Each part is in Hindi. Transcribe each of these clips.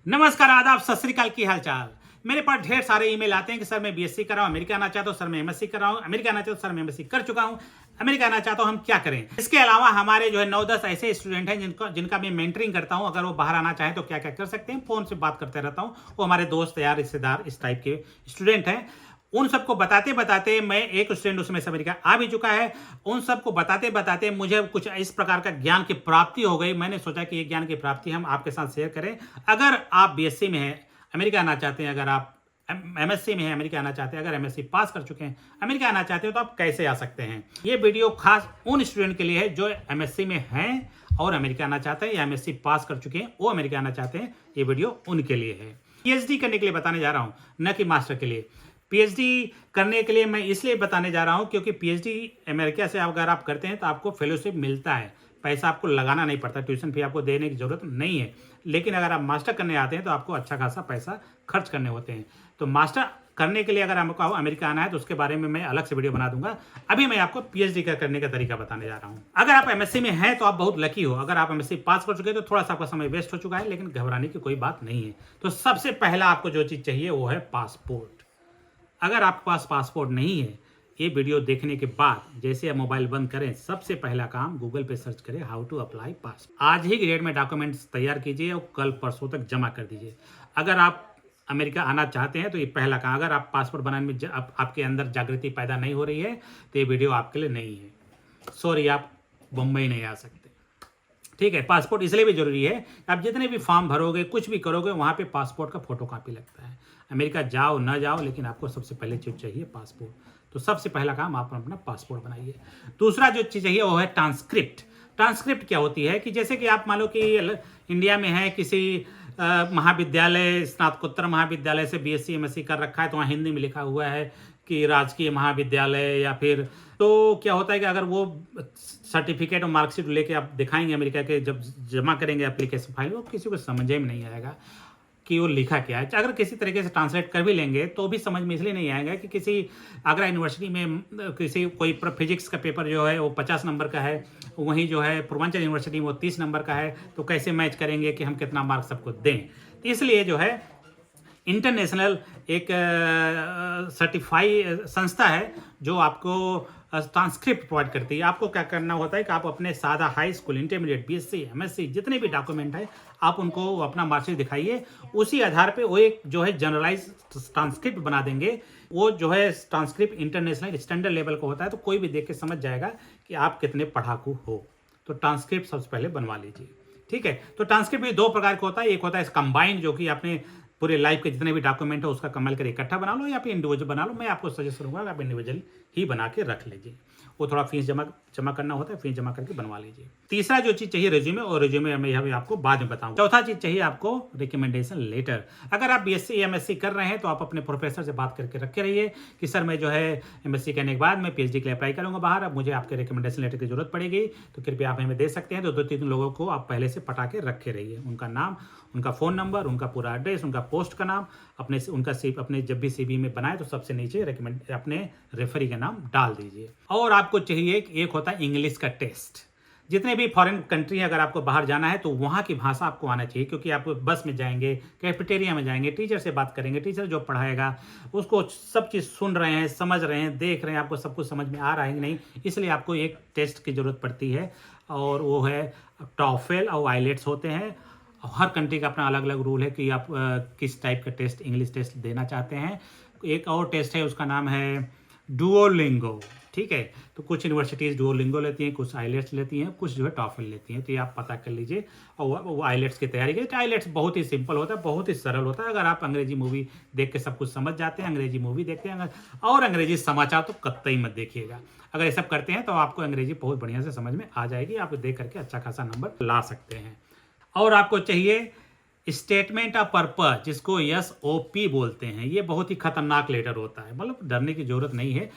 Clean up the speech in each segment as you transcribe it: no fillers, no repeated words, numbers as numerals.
नमस्कार, आदाब, सत श्री अकाल। की हालचाल। मेरे पास ढेर सारे ईमेल आते हैं कि सर मैं बीएससी कर रहा हूँ, अमेरिका आना चाहता हूँ, सर मैं एमएससी कर रहा हूँ, अमेरिका आना चाहता हूँ, सर मैं एमएससी कर चुका हूँ, अमेरिका आना चाहता हूँ, हम क्या करें। इसके अलावा हमारे जो है 9-10 ऐसे स्टूडेंट हैं जिनका मैं मेंटरिंग करता हूँ। अगर वो बाहर आना चाहें तो क्या क्या कर सकते हैं, फोन से बात करते रहता हूँ। वो हमारे दोस्त यार रिश्तेदार इस टाइप के स्टूडेंट हैं। उन सबको बताते बताते मैं एक स्टूडेंट उसमें से अमेरिका आ भी चुका है। उन सबको बताते बताते मुझे कुछ इस प्रकार का ज्ञान की प्राप्ति हो गई। मैंने सोचा कि ये ज्ञान की प्राप्ति हम आपके साथ शेयर करें। अगर आप बीएससी में हैं, अमेरिका आना चाहते हैं, अगर आप एमएससी में हैं, अमेरिका आना चाहते हैं, अगर एमएससी पास कर चुके हैं, अमेरिका आना चाहते हो, तो आप कैसे आ सकते हैं। ये वीडियो खास उन स्टूडेंट के लिए है जो एमएससी में हैं और अमेरिका आना चाहते हैं, या एमएससी पास कर चुके हैं वो अमेरिका आना चाहते हैं। ये वीडियो उनके लिए है। पीएचडी करने के लिए बताने जा रहा हूं, न कि मास्टर के लिए। पीएचडी करने के लिए मैं इसलिए बताने जा रहा हूं क्योंकि पीएचडी अमेरिका से अगर आप करते हैं तो आपको फेलोशिप मिलता है, पैसा आपको लगाना नहीं पड़ता, ट्यूशन फी आपको देने की जरूरत नहीं है। लेकिन अगर आप मास्टर करने आते हैं तो आपको अच्छा खासा पैसा खर्च करने होते हैं। तो मास्टर करने के लिए अगर आपको अमेरिका आना है तो उसके बारे में मैं अलग से वीडियो बना दूंगा। अभी मैं आपको पीएचडी करने का तरीका बताने जा रहा हूं। अगर आप एमएससी में हैं तो आप बहुत लकी हो। अगर आप एमएससी पास कर चुके हैं तो थोड़ा सा आपका समय वेस्ट हो चुका है, लेकिन घबराने की कोई बात नहीं है। तो सबसे पहला आपको जो चीज चाहिए वो है पासपोर्ट। अगर आपके पास पासपोर्ट नहीं है, ये वीडियो देखने के बाद जैसे आप मोबाइल बंद करें, सबसे पहला काम गूगल पे सर्च करें हाउ टू अप्लाई पासपोर्ट। आज ही की डेट में डॉक्यूमेंट्स तैयार कीजिए और कल परसों तक जमा कर दीजिए। अगर आप अमेरिका आना चाहते हैं तो ये पहला काम। अगर आप पासपोर्ट बनाने में आपके अंदर जागृति पैदा नहीं हो रही है तो ये वीडियो आपके लिए नहीं है। सॉरी, आप मुंबई नहीं आ सकते। ठीक है, पासपोर्ट इसलिए भी जरूरी है। आप जितने भी फॉर्म भरोगे, कुछ भी करोगे, वहाँ पे पासपोर्ट का फोटो कॉपी लगता है। अमेरिका जाओ ना जाओ, लेकिन आपको सबसे पहले चीज चाहिए पासपोर्ट। तो सबसे पहला काम आप अपना पासपोर्ट बनाइए। दूसरा जो चीज चाहिए वो है ट्रांसक्रिप्ट। ट्रांसक्रिप्ट क्या होती है कि जैसे कि आप मान लो कि इंडिया में है, किसी महाविद्यालय, स्नातकोत्तर महाविद्यालय से बीएससी एमएससी कर रखा है, तो वहाँ हिंदी में लिखा हुआ है कि राजकीय महाविद्यालय, या फिर तो क्या होता है कि अगर वो सर्टिफिकेट और मार्कशीट लेके आप दिखाएंगे अमेरिका के, जब जमा करेंगे एप्लीकेशन फाइल, वो किसी को समझ में नहीं आएगा कि वो लिखा क्या है। अगर किसी तरीके से ट्रांसलेट कर भी लेंगे तो भी समझ में इसलिए नहीं आएगा कि किसी आगरा यूनिवर्सिटी में किसी कोई फिजिक्स का पेपर जो है वो 50 नंबर का है, वहीं जो है पूर्वांचल यूनिवर्सिटी में वो 30 नंबर का है, तो कैसे मैच करेंगे कि हम कितना मार्क्स सबको दें। तो इसलिए जो है इंटरनेशनल एक सर्टिफाई संस्था है जो आपको ट्रांसक्रिप्ट प्रोवाइड करती है। आपको क्या करना होता है कि आप अपने सादा high school, intermediate, BSc, MSc जितने भी डॉक्यूमेंट है, आप उनको अपना मार्कशीट दिखाइए। उसी आधार पे वो एक जो है जनरलाइज ट्रांसक्रिप्ट बना देंगे। वो जो है ट्रांसक्रिप्ट इंटरनेशनल स्टैंडर्ड लेवल का होता है, तो कोई भी देख के समझ जाएगा कि आप कितने पढ़ाकू हो। तो ट्रांसक्रिप्ट सबसे पहले बनवा लीजिए। ठीक है, तो ट्रांसक्रिप्ट भी दो प्रकार का होता है। एक होता है कंबाइंड, जो कि आपने पूरे लाइफ के जितने भी डॉक्यूमेंट है उसका कमल कर इकट्ठा बना लो, या फिर इंडिविजुअल बना लो। मैं आपको सजेस्ट करूंगा आप इंडिविजुअल ही बना के रख लीजिए। वो थोड़ा फीस जमा करना होता है, फीस जमा करके बनवा लीजिए। तीसरा जो चीज चाहिए रेज्यूमे, और रेज्यूमे मैं यहाँ आपको बाद में बताऊं। चौथा चीज चाहिए आपको रिकमेंडेशन लेटर। अगर आप बीएससी एमएससी कर रहे हैं तो आप अपने प्रोफेसर से बात करके रखे रहिए कि सर मैं जो है एमएससी करने के बाद मैं पीएचडी के लिए अप्लाई करूंगा बाहर, अब मुझे आपके रिकमेंडेशन लेटर की जरूरत पड़ेगी, तो कृपया आप हमें दे सकते हैं। तो 2-3 लोगों को आप पहले से पटा के रखे रहिए, उनका नाम, उनका फोन नंबर, उनका पूरा एड्रेस, उनका पोस्ट का नाम, अपने जब भी सीवी में बनाए तो सबसे नीचे रिकमेंड अपने रेफरी का नाम डाल दीजिए। और आपको चाहिए एक होता है इंग्लिश का टेस्ट। जितने भी फॉरेन कंट्री है, अगर आपको बाहर जाना है तो वहाँ की भाषा आपको आना चाहिए, क्योंकि आप बस में जाएंगे, कैफेटेरिया में जाएंगे, टीचर से बात करेंगे, टीचर जो पढ़ाएगा उसको सब चीज़ सुन रहे हैं, समझ रहे हैं, देख रहे हैं, आपको सब कुछ समझ में आ रहा है कि नहीं। इसलिए आपको एक टेस्ट की ज़रूरत पड़ती है, और वो है टॉफेल और आइलेट्स होते हैं। हर कंट्री का अपना अलग अलग रूल है कि आप किस टाइप का टेस्ट, इंग्लिश टेस्ट देना चाहते हैं। एक और टेस्ट है, उसका नाम है डुओलिंगो। ठीक है, तो कुछ यूनिवर्सिटीज़ डुओलिंगो लेती हैं, कुछ आइलेट्स लेती हैं, कुछ जो है टॉफल लेती हैं। तो ये आप पता कर लीजिए और वो आइलेट्स की तैयारी करिए। आइलेट्स बहुत ही सिंपल होता है, बहुत ही सरल होता है। अगर आप अंग्रेजी मूवी देख के सब कुछ समझ जाते हैं, अंग्रेजी मूवी देखते हैं और अंग्रेजी समाचार तो कतई मत देखिएगा। अगर ये सब करते हैं तो आपको अंग्रेजी बहुत बढ़िया से समझ में आ जाएगी, आप देख करके अच्छा खासा नंबर ला सकते हैं। और आपको चाहिए स्टेटमेंट ऑफ पर्पस, जिसको SOP बोलते हैं। ये बहुत ही खतरनाक लेटर होता है, मतलब डरने की जरूरत नहीं है।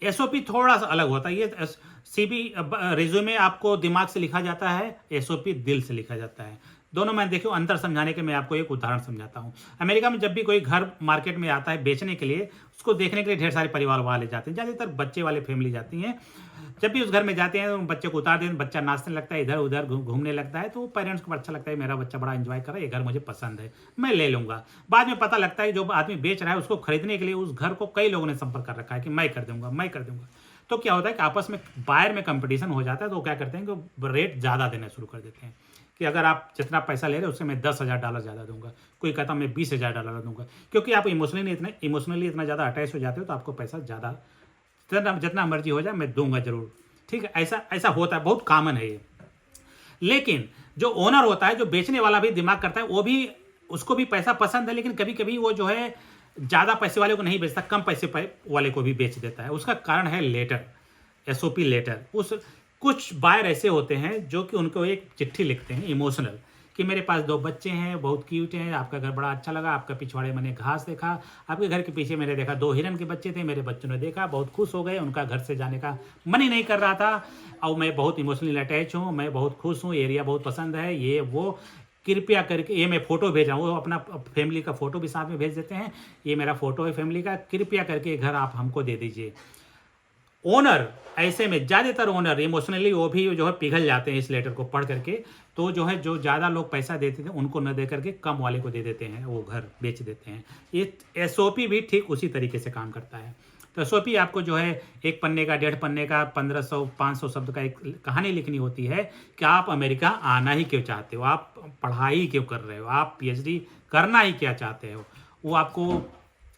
SOP थोड़ा सा अलग होता है। ये सीबी रिज्यूमे आपको दिमाग से लिखा जाता है, SOP दिल से लिखा जाता है। दोनों में देखो अंतर समझाने के मैं आपको एक उदाहरण समझाता हूँ। अमेरिका में जब भी कोई घर मार्केट में आता है बेचने के लिए, उसको देखने के लिए ढेर सारे परिवार वाले जाते हैं, ज़्यादातर बच्चे वाले फैमिली जाती हैं। जब भी उस घर में जाते हैं तो बच्चे को उतार दें, बच्चा नाचने लगता है, इधर उधर घूमने लगता है, तो पेरेंट्स को अच्छा लगता है मेरा बच्चा बड़ा एंजॉय कर रहा है, ये घर मुझे पसंद है, मैं ले लूँगा। बाद में पता लगता है जो आदमी बेच रहा है उसको खरीदने के लिए उस घर को कई लोगों ने संपर्क कर रखा है कि मैं कर दूंगा, मैं कर दूंगा। तो क्या होता है कि आपस में बायर में कंपटीशन हो जाता है, तो क्या करते हैं कि रेट ज़्यादा देना शुरू कर देते हैं कि अगर आप जितना पैसा ले रहे हो उससे मैं $10,000 ज़्यादा दूंगा, कोई कहता मैं $20,000 दूंगा, क्योंकि आप इमोशनली इतना ज़्यादा अटैच हो जाते हो, तो आपको पैसा ज़्यादा जितना मर्जी हो जाए मैं दूंगा जरूर। ठीक है, ऐसा होता है, बहुत कॉमन है ये। लेकिन जो ओनर होता है, जो बेचने वाला भी दिमाग करता है, वो भी उसको भी पैसा पसंद है, लेकिन कभी कभी वो जो है ज़्यादा पैसे वाले को नहीं बेचता, कम पैसे वाले को भी बेच देता है। उसका कारण है लेटर, SOP लेटर। कुछ बायर ऐसे होते हैं जो कि उनको एक चिट्ठी लिखते हैं इमोशनल कि मेरे पास 2 बच्चे हैं, बहुत क्यूट हैं, आपका घर बड़ा अच्छा लगा, आपका पिछवाड़े मैंने घास देखा, आपके घर के पीछे मैंने देखा 2 हिरन के बच्चे थे, मेरे बच्चों ने देखा, बहुत खुश हो गए, उनका घर से जाने का मन ही नहीं कर रहा था, और मैं बहुत इमोशनली अटैच हूँ, मैं बहुत खुश हूँ, एरिया बहुत पसंद है, ये वो, कृपया करके, ये मैं फ़ोटो भेज रहा हूँ, वो अपना फैमिली का फ़ोटो भी साथ में भेज देते हैं, ये मेरा फ़ोटो है फैमिली का, कृपया करके घर आप हमको दे दीजिए। ओनर ऐसे में ज़्यादातर ओनर इमोशनली वो भी जो है पिघल जाते हैं इस लेटर को पढ़ करके, तो जो है जो ज़्यादा लोग पैसा देते थे उनको न दे करके कम वाले को दे देते हैं, वो घर बेच देते हैं। ये SOP भी ठीक उसी तरीके से काम करता है। तो SOP आपको जो है 1 पन्ने का, 1.5 पन्ने का, 1500-500 शब्द का एक कहानी लिखनी होती है कि आप अमेरिका आना ही क्यों चाहते हो, आप पढ़ाई क्यों कर रहे हो, आप PhD करना ही क्या चाहते हो। वो आपको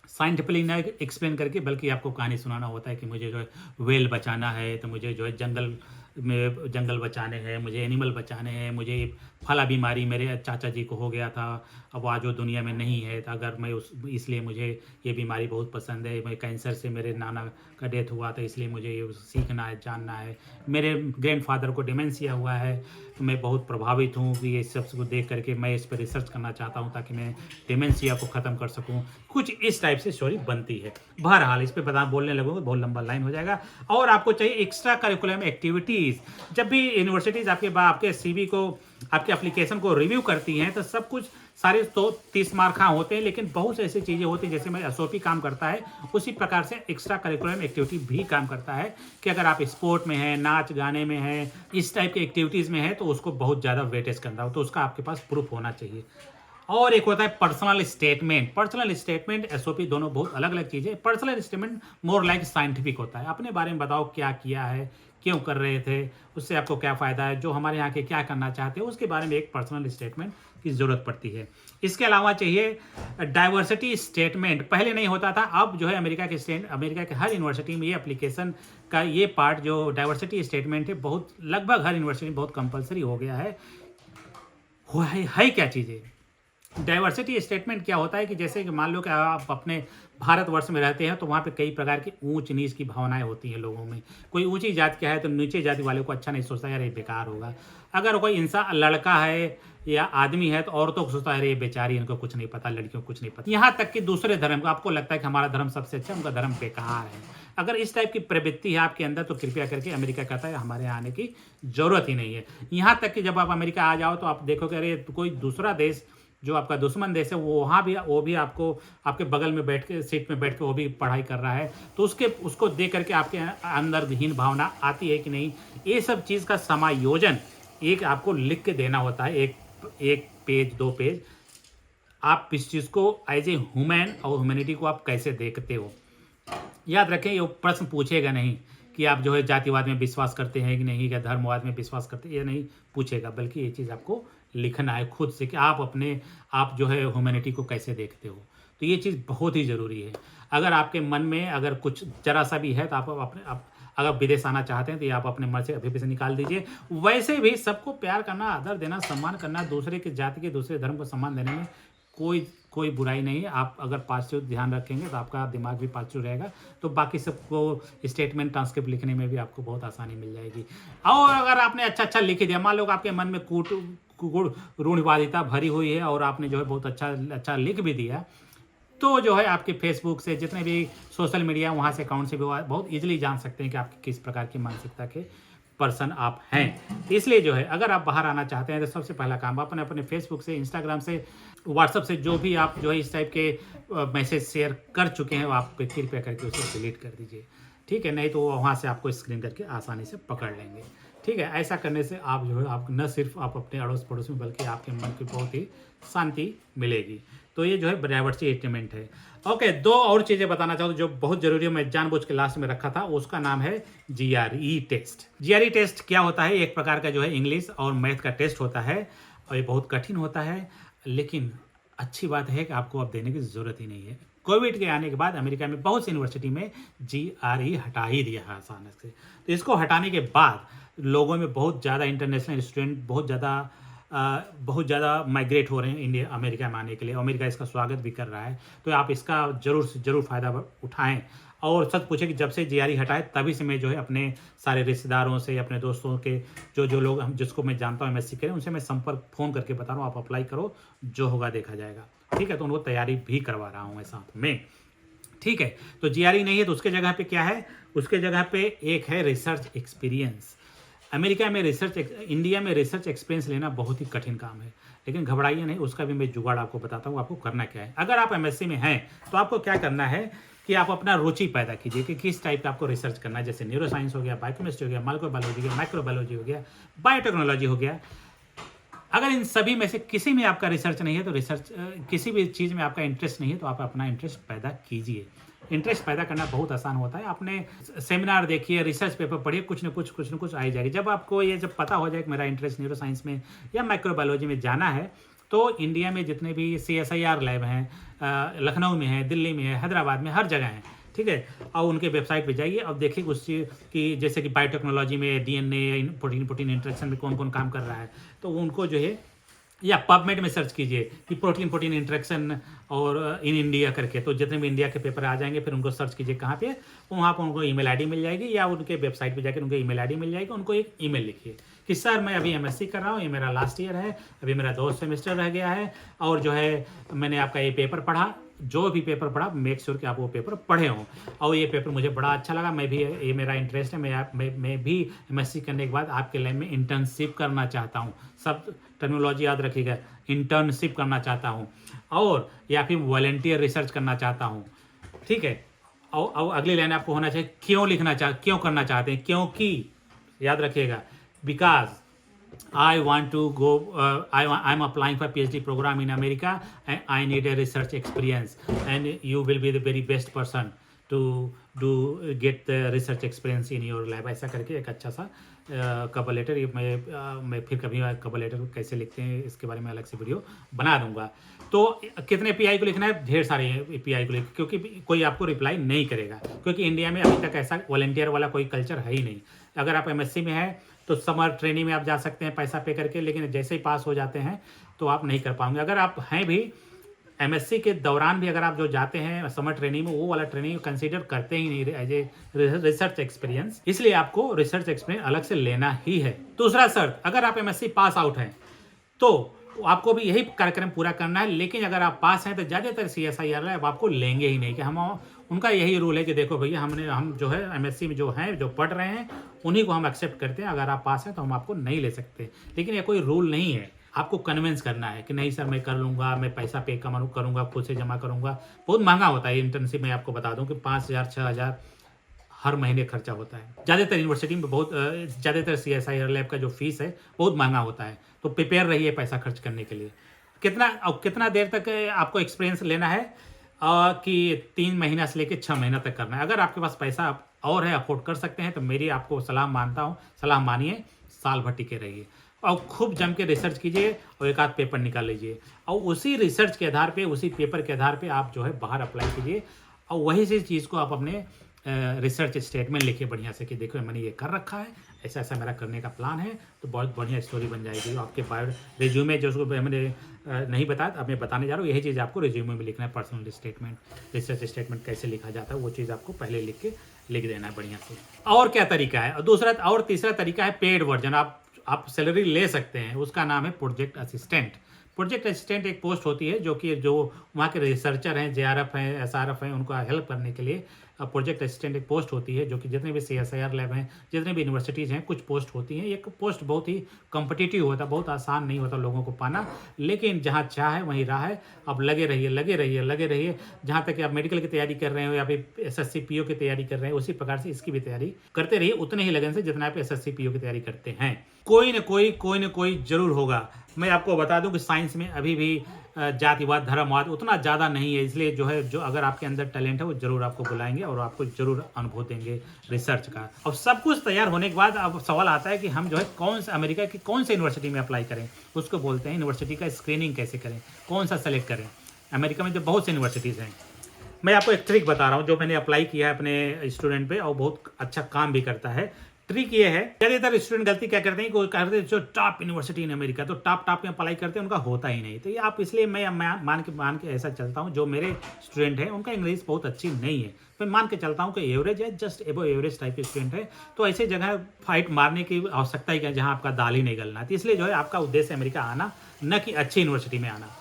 साइंटिफिकली ना एक्सप्लेन करके, बल्कि आपको कहानी सुनाना होता है कि मुझे जो है वेल बचाना है, तो मुझे जो है जंगल बचाने हैं, मुझे एनिमल बचाने हैं, मुझे फला बीमारी मेरे चाचा जी को हो गया था, अब आज वो दुनिया में नहीं है, तो अगर मैं इसलिए मुझे ये बीमारी बहुत पसंद है, मैं कैंसर से मेरे नाना का डेथ हुआ था, इसलिए मुझे ये सीखना है, जानना है, मेरे ग्रैंडफादर को डिमेंशिया हुआ है, तो मैं बहुत प्रभावित हूँ कि ये सब को देख करके मैं इस पर रिसर्च करना चाहता हूँ ताकि मैं डिमेंशिया को ख़त्म कर सकूँ। कुछ इस टाइप से स्टोरी बनती है। बहरहाल इस पर बोलने लगोगे बहुत लंबा लाइन हो जाएगा। और आपको चाहिए एक्स्ट्रा करिकुलम एक्टिविटीज़। जब भी यूनिवर्सिटीज़ आपके CV को, आपके एप्लीकेशन को रिव्यू करती हैं, तो सब कुछ सारे तो 30 मार्क हाँ होते हैं, लेकिन बहुत से ऐसी चीज़ें होती हैं, जैसे मैं SOP काम करता है उसी प्रकार से एक्स्ट्रा करिकुलम एक्टिविटी भी काम करता है कि अगर आप स्पोर्ट में हैं, नाच गाने में हैं, इस टाइप की एक्टिविटीज़ में हैं, तो उसको बहुत ज़्यादा वेटेज करना हो, तो उसका आपके पास प्रूफ होना चाहिए। और एक होता है personal statement. Personal statement SOP दोनों बहुत अलग अलग चीज़ें। Personal statement more like scientific होता है, अपने बारे में बताओ क्या किया है, क्यों कर रहे थे, उससे आपको क्या फ़ायदा है, जो हमारे यहाँ के क्या करना चाहते हैं, उसके बारे में एक पर्सनल स्टेटमेंट की ज़रूरत पड़ती है। इसके अलावा चाहिए डाइवर्सिटी स्टेटमेंट। पहले नहीं होता था, अब जो है अमेरिका के हर यूनिवर्सिटी में ये एप्लीकेशन का ये पार्ट जो डाइवर्सिटी स्टेटमेंट है, बहुत लगभग हर यूनिवर्सिटी में बहुत कंपलसरी हो गया है। क्या चीज़ है डाइवर्सिटी स्टेटमेंट? क्या होता है कि जैसे कि मान लो कि आप अपने भारतवर्ष में रहते हैं, तो वहाँ पे कई प्रकार की ऊंच नीच की भावनाएं होती हैं लोगों में। कोई ऊंची जाति का है तो नीचे जाति वाले को अच्छा नहीं सोचता, यार ये बेकार होगा। अगर कोई इंसान लड़का है या आदमी है तो औरतों को सोचता है अरे ये बेचारी, इनको कुछ नहीं पता, लड़कियों को कुछ नहीं पता। यहाँ तक कि दूसरे धर्म को आपको लगता है कि हमारा धर्म सबसे अच्छा, उनका धर्म बेकार है। अगर इस टाइप की प्रवृत्ति है आपके अंदर, तो कृपया करके अमेरिका कहता है हमारे यहाँ आने की जरूरत ही नहीं है। यहाँ तक कि जब आप अमेरिका आ जाओ तो आप देखोगे अरे कोई दूसरा देश जो आपका दुश्मन देश है, वो भी आपको आपके बगल में बैठ के, सीट में बैठ के वो भी पढ़ाई कर रहा है, तो उसको देख करके आपके अंदर हीन भावना आती है कि नहीं। ये सब चीज़ का समायोजन एक आपको लिख के देना होता है, एक पेज 2 पेज। आप इस चीज़ को एज ए ह्यूमन और ह्यूमैनिटी को आप कैसे देखते हो। याद रखें, ये प्रश्न पूछेगा नहीं कि आप जो है जातिवाद में विश्वास करते हैं कि नहीं, या धर्मवाद में विश्वास करते हैं, ये नहीं पूछेगा, बल्कि ये चीज़ आपको लिखना है खुद से कि आप जो है ह्यूमैनिटी को कैसे देखते हो। तो ये चीज़ बहुत ही ज़रूरी है। अगर आपके मन में अगर कुछ जरा सा भी है तो आप अगर विदेश आना चाहते हैं तो ये आप अपने मन से अभी से निकाल दीजिए। वैसे भी सबको प्यार करना, आदर देना, सम्मान करना, दूसरे की जाति के, दूसरे धर्म को सम्मान देने में कोई बुराई नहीं है। आप अगर पॉजिटिव ध्यान रखेंगे तो आपका दिमाग भी पॉजिटिव रहेगा, तो बाकी सबको स्टेटमेंट ट्रांसक्रिप्ट लिखने में भी आपको बहुत आसानी मिल जाएगी। और अगर आपने अच्छा लिख दिया, मान लो आपके मन में रूढ़िवादिता भरी हुई है और आपने जो है बहुत अच्छा लिख भी दिया, तो जो है आपके फेसबुक से, जितने भी सोशल मीडिया वहाँ से अकाउंट से भी बहुत ईजिली जान सकते हैं कि आप किस प्रकार की मानसिकता के पर्सन आप हैं। इसलिए जो है अगर आप बाहर आना चाहते हैं तो सबसे पहला काम अपने फेसबुक से, इंस्टाग्राम से, व्हाट्सएप से जो भी आप जो है इस टाइप के मैसेज शेयर कर चुके हैं, वो आप कृपया करके उसे डिलीट कर दीजिए। ठीक है, नहीं तो वो वहाँ से आपको स्क्रीन करके आसानी से पकड़ लेंगे। ठीक है, ऐसा करने से आप जो है आप न सिर्फ आप अपने अड़ोस पड़ोस में बल्कि आपके मन की बहुत ही शांति मिलेगी। तो ये जो है डाइवर्सिटी एलिमेंट है। ओके, 2 और चीज़ें बताना चाहूँ जो बहुत ज़रूरी है, मैं जानबूझ के लास्ट में रखा था, उसका नाम है GRE टेस्ट। GRE टेस्ट क्या होता है? एक प्रकार का जो है इंग्लिश और मैथ का टेस्ट होता है और ये बहुत कठिन होता है, लेकिन अच्छी बात है कि आपको अब देने की ज़रूरत ही नहीं है। कोविड के आने के बाद अमेरिका में बहुत सी यूनिवर्सिटी में GRE हटा ही दिया है अचानक से। तो इसको हटाने के बाद लोगों में बहुत ज़्यादा इंटरनेशनल स्टूडेंट बहुत ज़्यादा माइग्रेट हो रहे हैं इंडिया अमेरिका में आने के लिए। अमेरिका इसका स्वागत भी कर रहा है, तो आप इसका ज़रूर से ज़रूर फ़ायदा उठाएं। और सच पूछे कि जब से GRE हटाए तभी से मैं जो है अपने सारे रिश्तेदारों से, अपने दोस्तों के जो लोग हम जिसको मैं जानता हूँ MSc करें, उनसे मैं संपर्क फ़ोन करके बता रहा हूँ, आप अप्लाई करो, जो होगा देखा जाएगा। ठीक है, तो उनको तैयारी भी करवा रहा हूँ मैं साथ में। ठीक है, तो GRE नहीं है तो उसके जगह पे क्या है? उसके जगह पे एक है रिसर्च एक्सपीरियंस। अमेरिका में इंडिया में रिसर्च एक्सपीरियंस लेना बहुत ही कठिन काम है, लेकिन घबराइए नहीं, उसका भी मैं जुगाड़ आपको बताता हूँ। आपको करना क्या है? अगर आप MSc में हैं तो आपको क्या करना है कि आप अपना रुचि पैदा कीजिए कि किस टाइप का आपको रिसर्च करना है। जैसे न्यूरो साइंस हो गया, बायोकेमिस्ट्री हो गया, माइक्रोबायोलॉजी हो गया, माइक्रोबायोलॉजी हो गया, बायोटेक्नोलॉजी हो गया। अगर इन सभी में से किसी में आपका रिसर्च नहीं है तो किसी भी चीज़ में आपका इंटरेस्ट नहीं है तो आप अपना इंटरेस्ट पैदा कीजिए। इंटरेस्ट पैदा करना बहुत आसान होता है। आपने सेमिनार देखिए, रिसर्च पेपर पढ़िए, कुछ न कुछ आ ही जाएगी। जब आपको ये जब पता हो जाए कि मेरा इंटरेस्ट न्यूरो साइंस में या माइक्रोबायोलॉजी में जाना है, तो इंडिया में जितने भी CSIR लैब हैं, लखनऊ में है, दिल्ली में है, हैदराबाद में, हर जगह हैं। ठीक है, और उनके वेबसाइट पे जाइए और देखिए उस चीज़ की, जैसे कि बायोटेक्नोलॉजी में DNA प्रोटीन इंटरेक्शन में कौन कौन काम कर रहा है, तो उनको जो है, या पबमेड में सर्च कीजिए कि प्रोटीन इंटरेक्शन और इन इंडिया करके, तो जितने भी इंडिया के पेपर आ जाएंगे, फिर उनको सर्च कीजिए कहाँ पे, वहाँ पर उनको ईमेल आईडी मिल जाएगी, या उनके वेबसाइट पे जाकर उनको ईमेल आईडी मिल जाएगी। उनको एक ईमेल लिखिए कि सर मैं अभी MSc कर रहा हूँ, ये मेरा लास्ट ईयर है, अभी मेरा 2 सेमेस्टर रह गया है, और जो है मैंने आपका ये पेपर पढ़ा, जो भी पेपर पढ़ा मेक श्योर कि आप वो पेपर पढ़े हों, और ये पेपर मुझे बड़ा अच्छा लगा, मैं भी, ये मेरा इंटरेस्ट है, मैं भी MSc करने के बाद आपके लैब में इंटर्नशिप करना चाहता हूँ। सब टर्मिनोलॉजी याद रखिएगा, इंटर्नशिप करना चाहता हूँ, और या फिर वॉलंटियर रिसर्च करना चाहता हूँ। ठीक है, और अगली लाइन आपको होना चाहिए क्यों करना चाहते हैं, क्योंकि याद रखिएगा, because I want to go, I'm applying for PhD program in America and I need a research experience, and you will be the very best person to get the research experience in your lab। ऐसा करके एक अच्छा सा कवर लेटर, मैं फिर कभी कवर लेटर कैसे लिखते हैं इसके बारे में अलग से वीडियो बना दूंगा। तो कितने PI को लिखना है? ढेर सारे PI को लिखना, क्योंकि कोई आपको रिप्लाई नहीं करेगा, क्योंकि इंडिया में अभी तक ऐसा वॉलंटियर वाला कोई कल्चर है ही नहीं। अगर आप MSc में है तो समर ट्रेनिंग में आप जा सकते हैं पैसा पे करके, लेकिन जैसे ही पास हो जाते हैं तो आप नहीं कर पाएंगे। अगर आप हैं भी MSc के दौरान भी अगर आप जो जाते हैं समर ट्रेनिंग में, वो वाला ट्रेनिंग कंसीडर करते ही नहीं एज ए रिसर्च एक्सपीरियंस, इसलिए आपको रिसर्च एक्सपीरियंस अलग से लेना ही है। दूसरा शर्त, अगर आप MSc पास आउट हैं तो आपको भी यही कार्यक्रम पूरा करना है, लेकिन अगर आप पास हैं तो ज़्यादातर CSIR लैब आपको लेंगे ही नहीं, कि हम उनका यही रूल है कि देखो भैया हम जो है MSc में जो हैं, जो पढ़ रहे हैं, उन्हीं को हम एक्सेप्ट करते हैं, अगर आप पास हैं तो हम आपको नहीं ले सकते। लेकिन ये कोई रूल नहीं है, आपको कन्विंस करना है कि नहीं सर मैं कर लूँगा, मैं पैसा पे करूँगा, खुद से जमा करूँगा। बहुत महंगा होता है इंटर्नशिप में, आपको बता दूँ कि 5,000 6,000 हर महीने खर्चा होता है। ज़्यादातर यूनिवर्सिटी में ज़्यादातर CSIR लैब का जो फीस है बहुत महंगा होता है, तो प्रिपेयर रहिए पैसा खर्च करने के लिए। कितना देर तक आपको एक्सपीरियंस लेना है कि 3 महीना से लेकर 6 महीना तक करना है। अगर आपके पास पैसा और है, अफोर्ड कर सकते हैं, तो मेरी आपको सलाह मानिए, साल भर टिके रहिए और खूब जम के रिसर्च कीजिए और एक आध पेपर निकाल लीजिए, और उसी रिसर्च के आधार पे, उसी पेपर के आधार पे आप जो है बाहर अप्लाई कीजिए, और वही सी चीज़ को आप अपने रिसर्च स्टेटमेंट लिखिए बढ़िया से कि देखो मैंने ये कर रखा है, ऐसा ऐसा मेरा करने का प्लान है, तो बहुत बढ़िया स्टोरी बन जाएगी। आपके रिज्यूमे जो उसको मैंने नहीं बताया, अब मैं बताने जा रहा हूँ, यही चीज़ आपको रिज्यूमे में लिखना है। पर्सनल स्टेटमेंट, रिसर्च स्टेटमेंट कैसे लिखा जाता है, वो चीज़ आपको पहले लिख देना है बढ़िया से। और क्या तरीका है? और तीसरा तरीका है पेड वर्जन, आप सैलरी ले सकते हैं, उसका नाम है प्रोजेक्ट असिस्टेंट। प्रोजेक्ट असिस्टेंट एक पोस्ट होती है जो वहाँ के रिसर्चर हैं, JRF हैं, SRF हैं, उनको हेल्प करने के लिए प्रोजेक्ट असिस्टेंट एक पोस्ट होती है, जो कि जितने भी CSIR लैब हैं, जितने भी यूनिवर्सिटीज़ हैं, कुछ पोस्ट होती हैं। ये पोस्ट बहुत ही कॉम्पिटिटिव होता है, बहुत आसान नहीं होता लोगों को पाना, लेकिन जहाँ चाह है वहीं राह है। अब लगे रहिए, लगे रहिए, लगे रहिए। जहाँ तक कि आप मेडिकल की तैयारी कर रहे हो या फिर SSC PO की तैयारी कर रहे हैं, उसी प्रकार से इसकी भी तैयारी करते रहिए, उतने ही लगन से जितना आप SSC PO की तैयारी करते हैं। कोई न कोई जरूर होगा। मैं आपको बता दूं कि साइंस में अभी भी जातिवाद, धर्मवाद उतना ज़्यादा नहीं है, इसलिए जो है, जो अगर आपके अंदर टैलेंट है वो जरूर आपको बुलाएंगे और आपको जरूर अनुभव देंगे रिसर्च का। अब सब कुछ तैयार होने के बाद अब सवाल आता है कि हम जो है कौन सा अमेरिका की कौन से यूनिवर्सिटी में अप्लाई करें। उसको बोलते हैं यूनिवर्सिटी का स्क्रीनिंग कैसे करें, कौन सा सेलेक्ट करें। अमेरिका में जो बहुत से यूनिवर्सिटीज़ हैं, मैं आपको एक ट्रिक बता रहा हूँ जो मैंने अप्लाई किया है अपने स्टूडेंट पे और बहुत अच्छा काम भी करता है। ट्रिक ये है, ज़्यादातर स्टूडेंट गलती क्या करते हैं, कोई करते हैं जो टॉप यूनिवर्सिटी इन अमेरिका, तो टॉप में अप्लाई करते हैं, उनका होता ही नहीं। तो ये आप, इसलिए मैं मान के ऐसा चलता हूँ, जो मेरे स्टूडेंट हैं उनका इंग्लिश बहुत अच्छी नहीं है, मैं मान के चलता हूँ कि एवरेज है, जस्ट एबो एवरेज टाइप के स्टूडेंट है, तो ऐसे जगह फाइट मारने की आवश्यकता ही क्या, जहाँ आपका दाल ही नहीं गलना। तो इसलिए जो है आपका उद्देश्य अमेरिका आना, न कि अच्छी यूनिवर्सिटी में आना,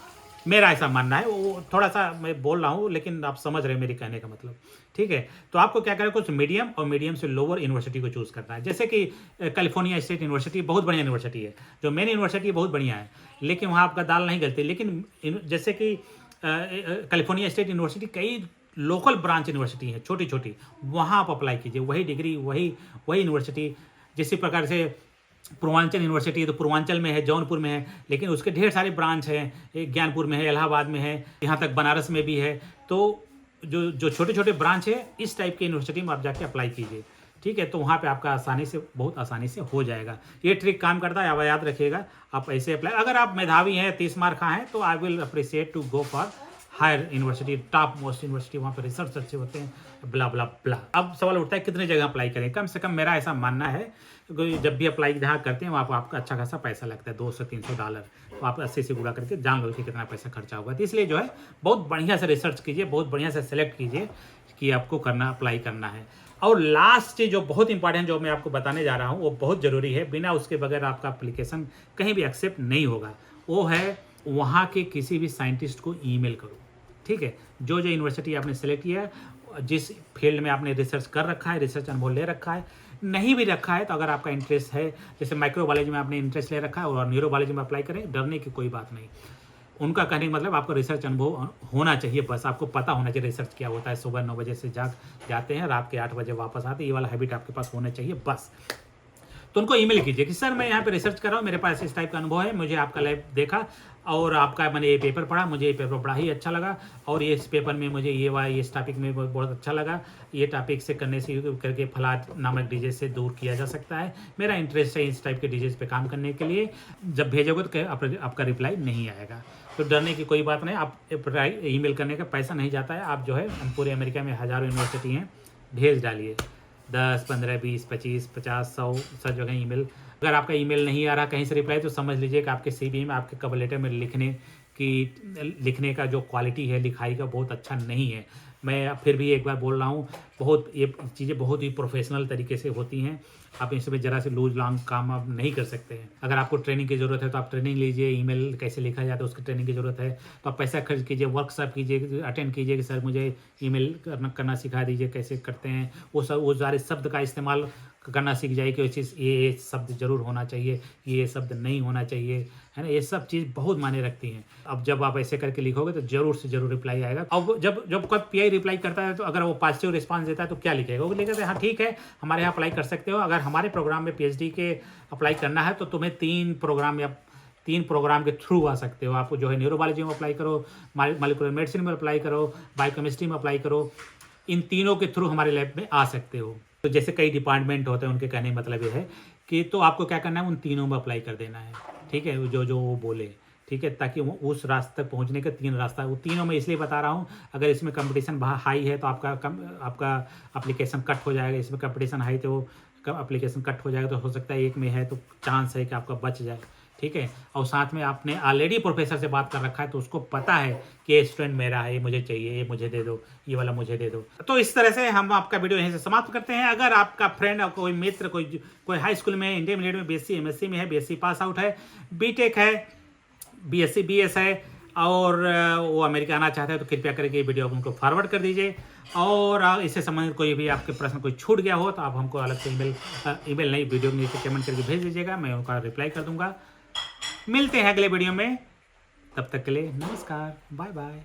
मेरा ऐसा मानना है। वो थोड़ा सा मैं बोल रहा हूँ, लेकिन आप समझ रहे हैं मेरे कहने का मतलब, ठीक है। तो आपको क्या करें, कुछ मीडियम और मीडियम से लोअर यूनिवर्सिटी को चूज़ करना है। जैसे कि कैलिफोर्निया स्टेट यूनिवर्सिटी बहुत बढ़िया यूनिवर्सिटी है, जो मेन यूनिवर्सिटी बहुत बढ़िया है, लेकिन वहाँ आपका दाल नहीं गलती। लेकिन जैसे कि कैलिफोर्निया स्टेट यूनिवर्सिटी कई लोकल ब्रांच यूनिवर्सिटी है, छोटी छोटी, वहाँ आप अप्लाई कीजिए, वही डिग्री, वही यूनिवर्सिटी। जिस प्रकार से पूर्वांचल यूनिवर्सिटी तो पूर्वांचल में है, जौनपुर में है, लेकिन उसके ढेर सारे ब्रांच हैं, एक ज्ञानपुर में है, इलाहाबाद में है, यहाँ तक बनारस में भी है। तो जो छोटे छोटे ब्रांच है, इस टाइप की यूनिवर्सिटी में आप जाके अप्लाई कीजिए, ठीक है। तो वहाँ पे आपका बहुत आसानी से हो जाएगा। ये ट्रिक काम करता है, आप याद रखिएगा। आप ऐसे अप्लाई, अगर आप मेधावी हैं, 30 मार्क हैं, तो I will appreciate to go for higher university, top most university, वहाँ पर रिसर्च अच्छे होते हैं, ब्ला ब्ला ब्ला। अब सवाल उठता है कितने जगह अप्लाई करें। कम से कम मेरा ऐसा मानना है, जब भी अप्लाई जहाँ करते हैं वहाँ पर आपका अच्छा खासा पैसा लगता है, $200-300, तो आप 80 से गुणा करके जान लो कि कितना पैसा खर्चा होगा। तो इसलिए जो है बहुत बढ़िया से रिसर्च कीजिए, बहुत बढ़िया से सेलेक्ट कीजिए कि आपको अप्लाई करना है। और लास्ट चीज़ जो बहुत इंपॉर्टेंट, जो मैं आपको बताने जा रहा हूँ, वो बहुत ज़रूरी है, बिना उसके बगैर आपका एप्लीकेशन कहीं भी एक्सेप्ट नहीं होगा। वो है, वहाँ के किसी भी साइंटिस्ट को ईमेल करो, ठीक है। जो यूनिवर्सिटी आपने सेलेक्ट किया है, जिस फील्ड में आपने रिसर्च कर रखा है, रिसर्च अनुभव ले रखा है, नहीं भी रखा है, तो अगर आपका इंटरेस्ट है, जैसे माइक्रोबायोलॉजी में आपने इंटरेस्ट ले रखा है और न्यूरोबायोलॉजी में अप्लाई करें, डरने की कोई बात नहीं। उनका कहने का मतलब आपको रिसर्च अनुभव होना चाहिए, बस आपको पता होना चाहिए रिसर्च क्या होता है। सुबह 9 बजे से जाते हैं, रात के 8 बजे वापस आते हैं, ये वाला हैबिट आपके पास होना चाहिए बस। तो उनको ईमेल कीजिए कि सर मैं यहाँ पे रिसर्च कर रहा हूँ, मेरे पास इस टाइप का अनुभव है, मुझे आपका लैब देखा और आपका मैंने ये पेपर पढ़ा, मुझे ये पेपर बड़ा ही अच्छा लगा, और ये इस पेपर में मुझे ये इस टॉपिक में बहुत अच्छा लगा, ये टॉपिक से करने से करके फला नामक डिजीज से दूर किया जा सकता है, मेरा इंटरेस्ट है इस टाइप के डिजीज पे काम करने के लिए। जब भेजोगे तो आपका रिप्लाई नहीं आएगा, तो डरने की कोई बात नहीं। आप ईमेल करने का पैसा नहीं जाता है। आप जो है, पूरे अमेरिका में हज़ारों यूनिवर्सिटी हैं, भेज डालिए, 10, 15, 20, 25, 50, 100 सब जगह ईमेल। अगर आपका ईमेल नहीं आ रहा कहीं से रिप्लाई, तो समझ लीजिए कि आपके CV में, आपके कवर लेटर में लिखने का जो क्वालिटी है लिखाई का, बहुत अच्छा नहीं है। मैं फिर भी एक बार बोल रहा हूँ, ये चीज़ें बहुत ही प्रोफेशनल तरीके से होती हैं। आप इसमें ज़रा से लूज लॉन्ग काम आप नहीं कर सकते हैं। अगर आपको ट्रेनिंग की ज़रूरत है तो आप ट्रेनिंग लीजिए, ईमेल कैसे लिखा जाता है उसकी ट्रेनिंग की ज़रूरत है तो आप पैसा खर्च कीजिए, वर्कशॉप कीजिए, अटेंड कीजिए कि सर मुझे ईमेल करना सिखा दीजिए, कैसे करते हैं। वो सारे शब्द का इस्तेमाल करना सीख जाए कि ये शब्द जरूर होना चाहिए, ये शब्द नहीं होना चाहिए, है ना। ये सब चीज़ बहुत मायने रखती हैं। अब जब आप ऐसे करके लिखोगे तो जरूर से जरूर रिप्लाई आएगा। अब जब कोई PI रिप्लाई करता है, तो अगर वो पॉजिटिव रिस्पांस देता है तो क्या लिखेगा, वो लिखेगा हाँ ठीक है, हमारे यहाँ अप्लाई कर सकते हो, अगर हमारे प्रोग्राम में PhD के अप्लाई करना है तो तुम्हें 3 प्रोग्राम के थ्रू आ सकते हो। आप जो है न्यूरोबायोलॉजी में अप्लाई करो, मॉलिक्यूलर मेडिसिन में अप्लाई करो, बायोकेमिस्ट्री में अप्लाई करो, इन तीनों के थ्रू हमारे लैब में आ सकते हो। तो जैसे कई डिपार्टमेंट होते हैं, उनके कहने का मतलब ये है कि तो आपको क्या करना है, उन तीनों में अप्लाई कर देना है, ठीक है, जो वो बोले, ठीक है, ताकि वो उस रास्ते तक पहुंचने का 3 रास्ता है। वो तीनों में इसलिए बता रहा हूँ, अगर इसमें कंपटीशन हाई है तो आपका एप्लीकेशन कट हो जाएगा, इसमें कंपटीशन हाई तो एप्लीकेशन कट हो जाएगा, तो हो सकता है एक में है तो चांस है कि आपका बच जाए, ठीक है। और साथ में आपने ऑलरेडी प्रोफेसर से बात कर रखा है, तो उसको पता है कि ये स्टूडेंट मेरा है, ये मुझे चाहिए, ये मुझे दे दो, ये वाला मुझे दे दो। तो इस तरह से हम आपका वीडियो यहीं से समाप्त करते हैं। अगर आपका फ्रेंड और कोई मित्र कोई हाई स्कूल में, इंटरमीडिएट में, BSc MSc में है, BSc पास आउट है, BTech है, BSc BS है, और वो अमेरिका आना चाहते हैं तो कृपया करके वीडियो उनको फॉरवर्ड कर दीजिए। और इससे संबंधित कोई भी आपके प्रश्न कोई छूट गया हो तो आप हमको अलग से ईमेल नहीं, वीडियो के नीचे कमेंट करके भेज दीजिएगा, मैं उनका रिप्लाई कर दूंगा। मिलते हैं अगले वीडियो में, तब तक के लिए नमस्कार, बाय बाय।